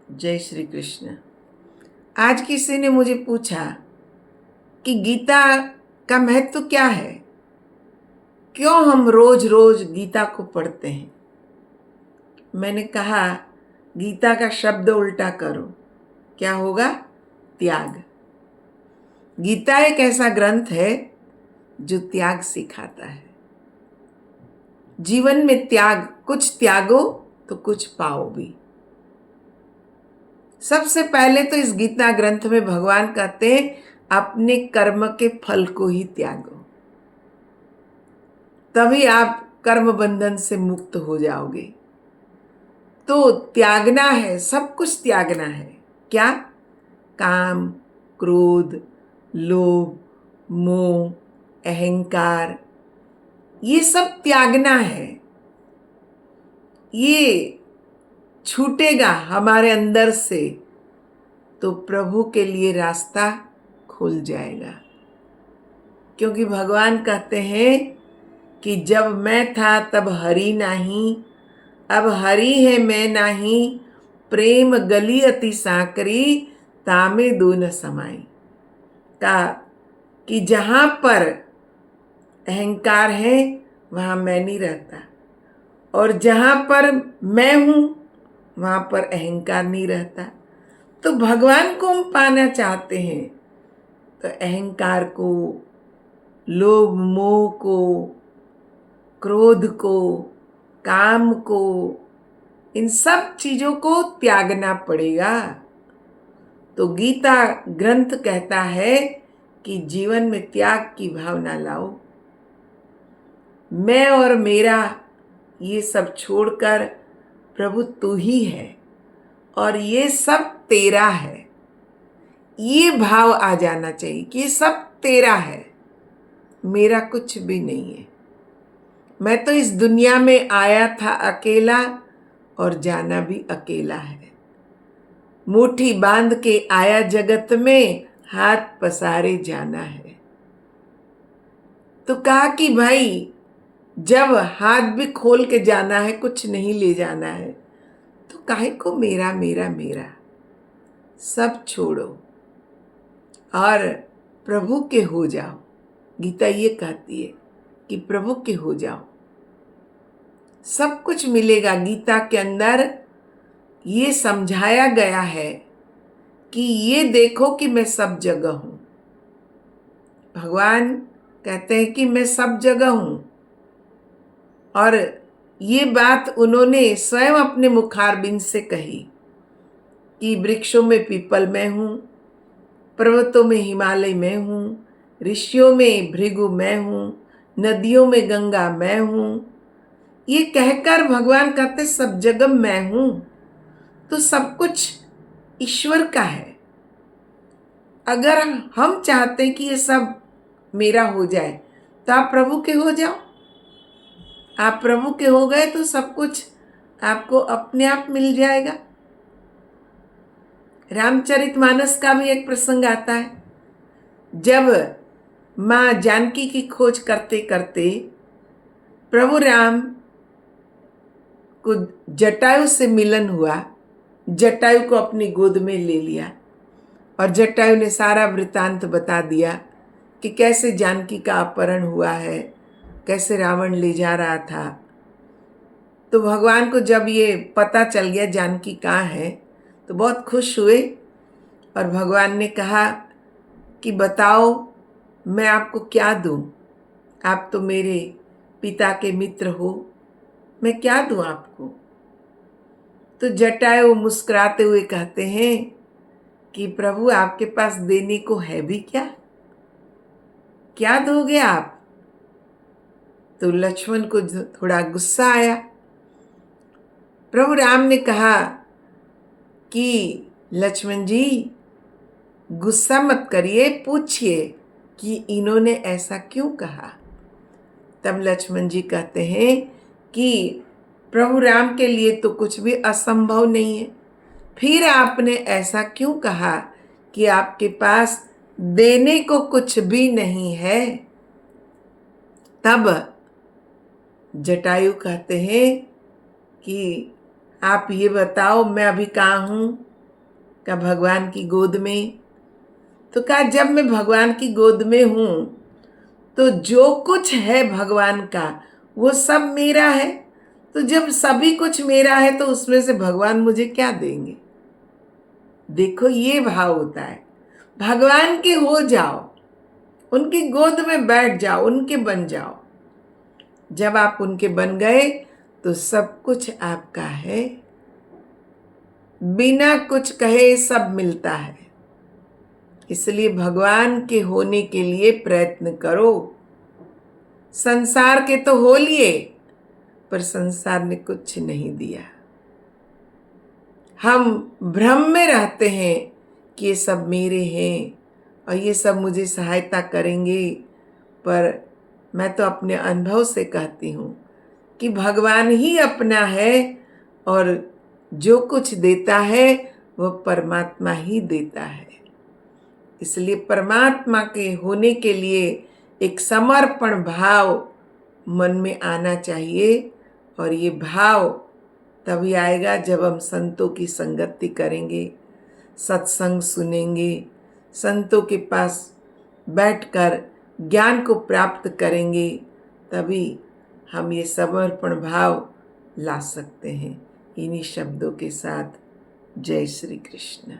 जय श्री कृष्ण। आज किसी ने मुझे पूछा कि गीता का महत्व क्या है, क्यों हम रोज रोज गीता को पढ़ते हैं। मैंने कहा गीता का शब्द उल्टा करो, क्या होगा? त्याग। गीता एक ऐसा ग्रंथ है जो त्याग सिखाता है। जीवन में त्याग, कुछ त्यागो तो कुछ पाओ भी। सबसे पहले तो इस गीता ग्रंथ में भगवान कहते हैं अपने कर्म के फल को ही त्यागो, तभी आप कर्म बंधन से मुक्त हो जाओगे। तो त्यागना है, सब कुछ त्यागना है। क्या? काम, क्रोध, लोभ, मोह, अहंकार, ये सब त्यागना है। ये छूटेगा हमारे अंदर से तो प्रभु के लिए रास्ता खुल जाएगा। क्योंकि भगवान कहते हैं कि जब मैं था तब हरि नाही, अब हरि है मैं नाही, प्रेम गली अति साकरी, तामे दून समाई। का कि जहाँ पर अहंकार है वहाँ मैं नहीं रहता, और जहाँ पर मैं हूँ वहाँ पर अहंकार नहीं रहता। तो भगवान को हम पाना चाहते हैं तो अहंकार को, लोभ मोह को, क्रोध को, काम को, इन सब चीजों को त्यागना पड़ेगा। तो गीता ग्रंथ कहता है कि जीवन में त्याग की भावना लाओ। मैं और मेरा ये सब छोड़कर प्रभु तू ही है और ये सब तेरा है, ये भाव आ जाना चाहिए कि ये सब तेरा है, मेरा कुछ भी नहीं है। मैं तो इस दुनिया में आया था अकेला और जाना भी अकेला है। मुट्ठी बांध के आया जगत में, हाथ पसारे जाना है। तो कहा कि भाई जब हाथ भी खोल के जाना है, कुछ नहीं ले जाना है, तो काहे को मेरा मेरा मेरा, सब छोड़ो और प्रभु के हो जाओ। गीता ये कहती है कि प्रभु के हो जाओ, सब कुछ मिलेगा। गीता के अंदर ये समझाया गया है कि ये देखो कि मैं सब जगह हूं। भगवान कहते हैं कि मैं सब जगह हूं, और ये बात उन्होंने स्वयं अपने मुखारबिंद से कही कि वृक्षों में पीपल मैं हूं, पर्वतों में हिमालय मैं हूं, ऋषियों में भृगु मैं हूं, नदियों में गंगा मैं हूं। ये कहकर भगवान कहते सब जगह मैं हूं। तो सब कुछ ईश्वर का है। अगर हम चाहते कि ये सब मेरा हो जाए तो आप प्रभु के हो जाओ। आप प्रभु के हो गए तो सब कुछ आपको अपने आप मिल जाएगा। रामचरितमानस का भी एक प्रसंग आता है, जब माँ जानकी की खोज करते करते प्रभु राम को जटायु से मिलन हुआ। जटायु को अपनी गोद में ले लिया और जटायु ने सारा वृतांत बता दिया कि कैसे जानकी का अपहरण हुआ है, कैसे रावण ले जा रहा था। तो भगवान को जब ये पता चल गया जानकी कहाँ है तो बहुत खुश हुए, और भगवान ने कहा कि बताओ मैं आपको क्या दूं, आप तो मेरे पिता के मित्र हो, मैं क्या दूं आपको। तो जटायु मुस्कुराते हुए कहते हैं कि प्रभु आपके पास देने को है भी क्या दोगे आप। तो लक्ष्मण को थोड़ा गुस्सा आया। प्रभु राम ने कहा कि लक्ष्मण जी गुस्सा मत करिए, पूछिए कि इन्होंने ऐसा क्यों कहा। तब लक्ष्मण जी कहते हैं कि प्रभु राम के लिए तो कुछ भी असंभव नहीं है, फिर आपने ऐसा क्यों कहा कि आपके पास देने को कुछ भी नहीं है। तब जटायु कहते हैं कि आप ये बताओ मैं अभी कहाँ हूँ, का भगवान की गोद में। तो कहा जब मैं भगवान की गोद में हूँ तो जो कुछ है भगवान का वो सब मेरा है। तो जब सभी कुछ मेरा है तो उसमें से भगवान मुझे क्या देंगे। देखो ये भाव होता है, भगवान के हो जाओ, उनकी गोद में बैठ जाओ, उनके बन जाओ। जब आप उनके बन गए तो सब कुछ आपका है, बिना कुछ कहे सब मिलता है। इसलिए भगवान के होने के लिए प्रयत्न करो। संसार के तो हो लिए, पर संसार ने कुछ नहीं दिया। हम भ्रम में रहते हैं कि ये सब मेरे हैं और ये सब मुझे सहायता करेंगे, पर मैं तो अपने अनुभव से कहती हूँ कि भगवान ही अपना है और जो कुछ देता है वह परमात्मा ही देता है। इसलिए परमात्मा के होने के लिए एक समर्पण भाव मन में आना चाहिए, और ये भाव तभी आएगा जब हम संतों की संगति करेंगे, सत्संग सुनेंगे, संतों के पास बैठकर ज्ञान को प्राप्त करेंगे, तभी हम ये समर्पण भाव ला सकते हैं। इन्हीं शब्दों के साथ जय श्री कृष्ण।